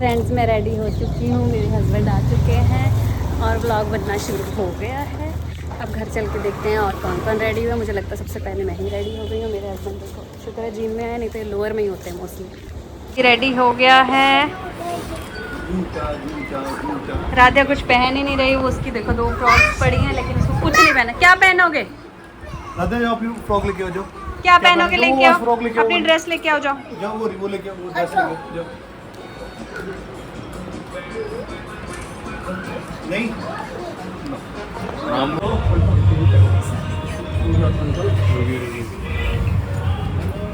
Friends मैं ready हो चुकी हूँ, मेरे हस्बैंड आ चुके हैं और व्लॉग बनना शुरू हो गया है। अब घर चल के देखते हैं और कौन कौन रेडी हुआ। मुझे लगता है सबसे पहले मैं ही रेडी हो गई हूँ। मेरे हस्बैंड देखो शुक्र है जिम में है, नहीं तो लोअर में ही होते हैं मोस्टली। रेडी हो गया है। राधिया कुछ पहन ही नहीं रही, वो उसकी देखो 2 फ्रॉक्स पड़ी हैं लेकिन उसको कुछ नहीं पहना। क्या पहनोगे राधिया? आप फ्रॉक लेके आओ जाओ। क्या पहनोगे? लेके आओ अपनी ड्रेस लेके आओ, जाओ जाओ वो लेके आओ, वो ड्रेस लेके जाओ। नहीं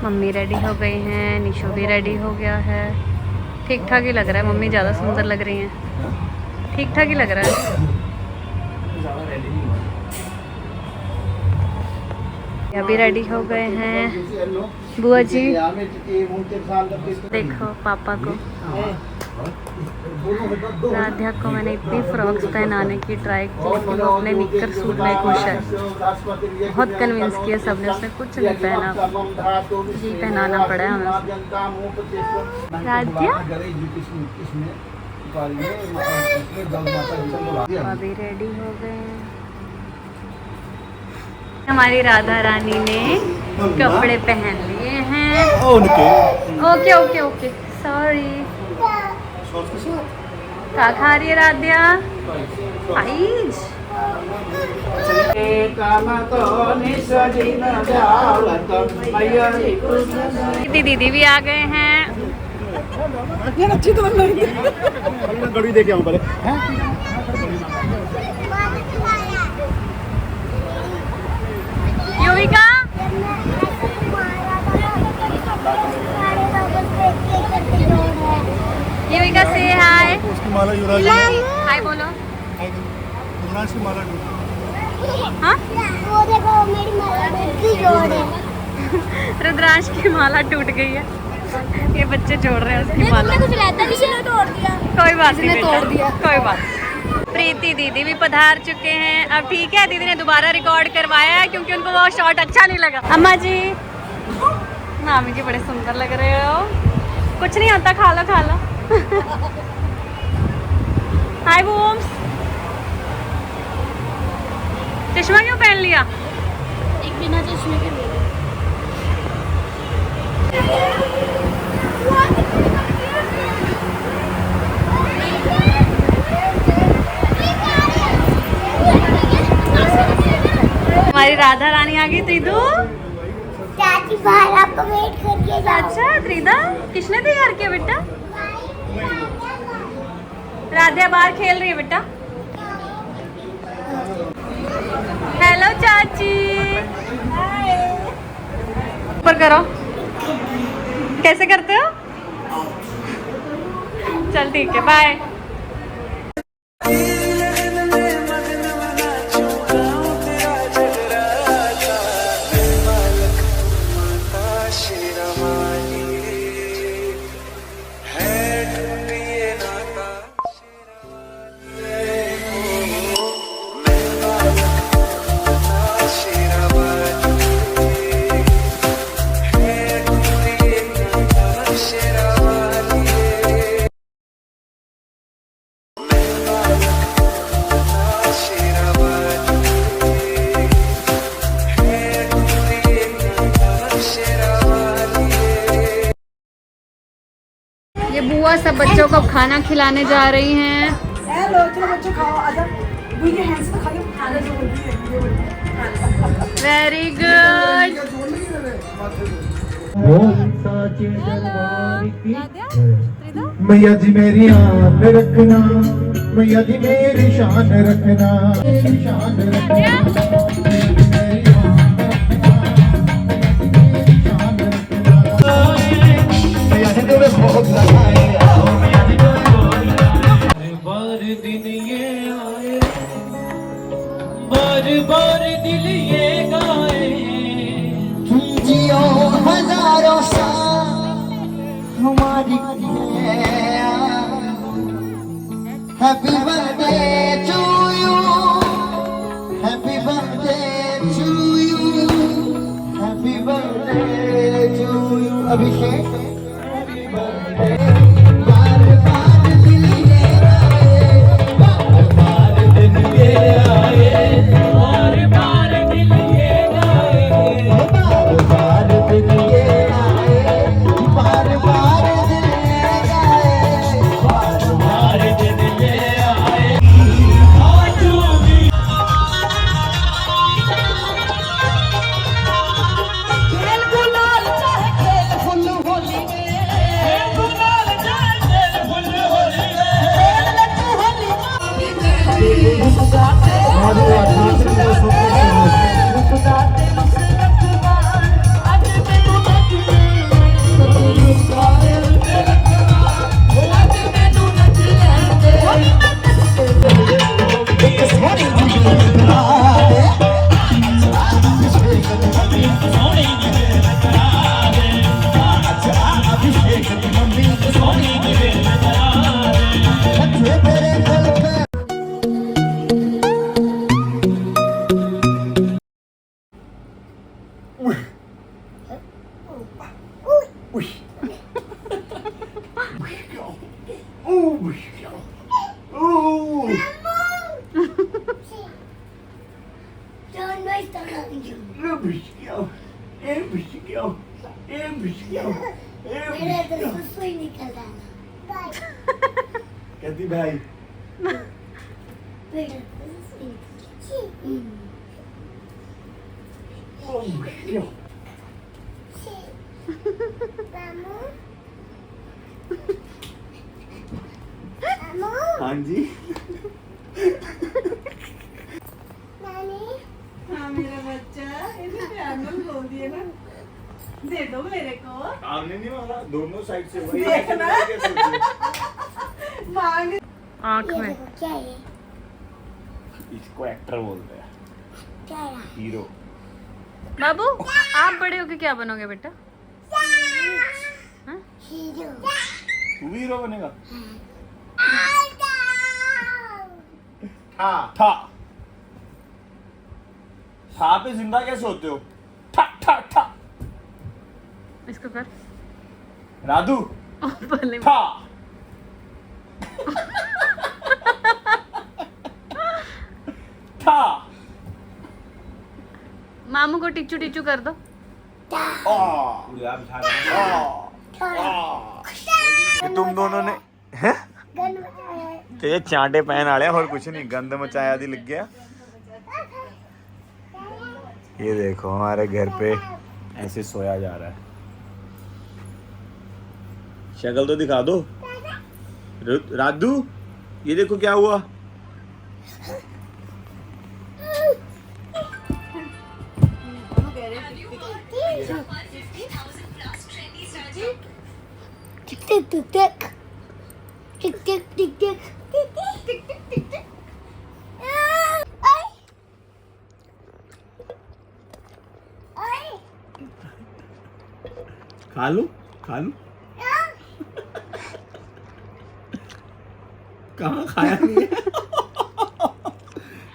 मम्मी रेडी हो गई हैं, निशो भी रेडी हो गया है। ठीक ठाक ही लग रहा है, मम्मी ज़्यादा सुंदर लग रही हैं। ठीक ठाक ही लग रहा है। अभी रेडी हो गए हैं बुआ जी। देखो पापा को, राधिया को मैंने इतनी फ्रॉक्स पहनाने की ट्राई की लेकिन वो अपने निक्कर सूट में खुश है। बहुत कन्विंस किया सबने, उसने कुछ नहीं पहना, जी पहनाना पड़ा है हमें। राधिया अभी रेडी हो गए हैं। हमारी राधा रानी ने कपड़े पहन लिए हैं। Okay okay okay sorry. क्या खा रही है राधिया? आइज दीदी भी आ गए हैं। अच्छी तो गड़ी देके आऊं पहले। युविका युविका से हाय। उसकी माला युवराज हाय बोलो। युवराज की माला टूट। हाँ वो देखो मेरी माला की जोड़ है। रुद्रांश की माला टूट गई है। ये बच्चे जोड़ रहे हैं उसकी माला। कुछ रहता किसी ने तोड़ दिया। कोई बात नहीं बेटा, तोड़ दिया। कोई बात। प्रीति दीदी भी पधार चुके हैं। अब ठीक है, दीदी ने दोबारा रिकॉर्ड करवाया है क्योंकि उनको वो शॉट अच्छा नहीं लगा। अम्मा जी, मामी जी बड़े सुंदर लग रहे हो। कुछ नहीं होता, खा लो खा लो। हाय बूम्स, चश्मा क्यों पहन लिया? एक बिना चश्मे के ले लो। हमारी राधा रानी आ गई। त्रिदु चाची बाहर आपको वेट करके जाओ। अच्छा त्रिदा, किसने तैयार किया बेटा? राधिया बाहर खेल रही है बेटा। हेलो चाची, ऊपर करो। कैसे करते हो? चल ठीक है, बाय। ये बुआ सब बच्चों को खाना खिलाने जा रही हैं। Very good. मैया जी मेरी आन रखना, मैया जी मेरी शान रखना, मेरी शान रखना। बार दिल ये गाए, तुम जियो हजारों साल हमारी। Happy birthday to you, happy birthday to you, happy birthday to you. Abhishek बार बार सोनी दी मेरे करा दे अभिषेक की मम्मी सोनी दी मेरे करा दे तेरे दिल पे Don't waste the money. मेरा दिल को सुई निकल रहा है। कहती भाई मेरा दिल को सुई निकल मामू मामू हाँ जी नानी हाँ मेरा बच्चा इसे प्यार बोल दिए ना दे दो मेरे को आमने नहीं मांगा दोनों साइड से वही देखना। मांग आँख ये में देखो क्या है इसको एक्टर बोलते हैं क्या है हीरो बाबू आप बड़े होके क्या बनोगे बेटा? हीरो तू भी हीरो बनेगा हाँ था था पे जिंदा कैसे होते हो ठा ठा ठा इसको कर। राधू पहले था था मामू को टिचू टिचू कर दो। तुम दोनों ने हैं गन बजाया है ਤੇ ਇਹ ਚਾਂਟੇ ਪੈਣ ਵਾਲਿਆ और कुछ नहीं गंद मचाया दी लग गया ये देखो हमारे घर पे ऐसे सोया जा रहा है शक्ल तो दिखा दो राधू ये देखो क्या हुआ टिक टिक टिक टिक टिक टिक टिक टिक टिक टिक टिक टिक खा लो कहाँ खाया नहीं है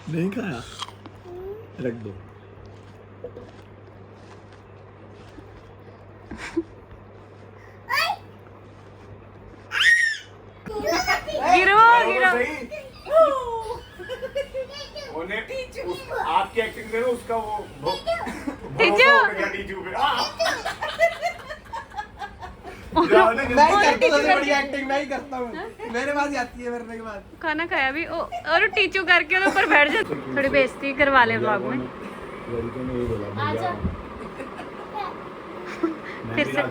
नहीं खाया रख दो गिरो गिरो। आपकी एक्टिंग करो उसका वो टीचू टीचू पे नहीं करता सबसे बड़ी एक्टिंग नहीं करता हूँ मेरे पास ही आती है मरने के बाद खाना खाया भी और टीचू करके ना ऊपर बैठ जा। थोड़ी बेइज्जती करवा ले व्लॉग में। फिर से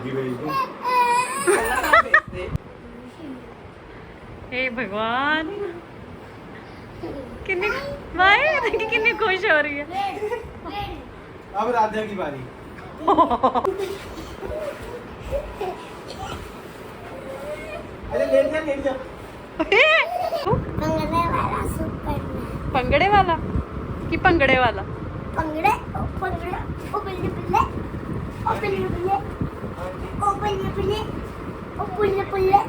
हे भगवान कितनी भाई देखी कितनी खुश हो रही है। अब राधा की बारी अरे लेट जा पंगड़े वाला सुपरमैन पंगड़े वाला कि पंगड़े वाला पंगड़े पंगड़े ओ बल्ले बल्ले ओ बल्ले बल्ले ओ बल्ले बल्ले ओ बल्ले बल्ले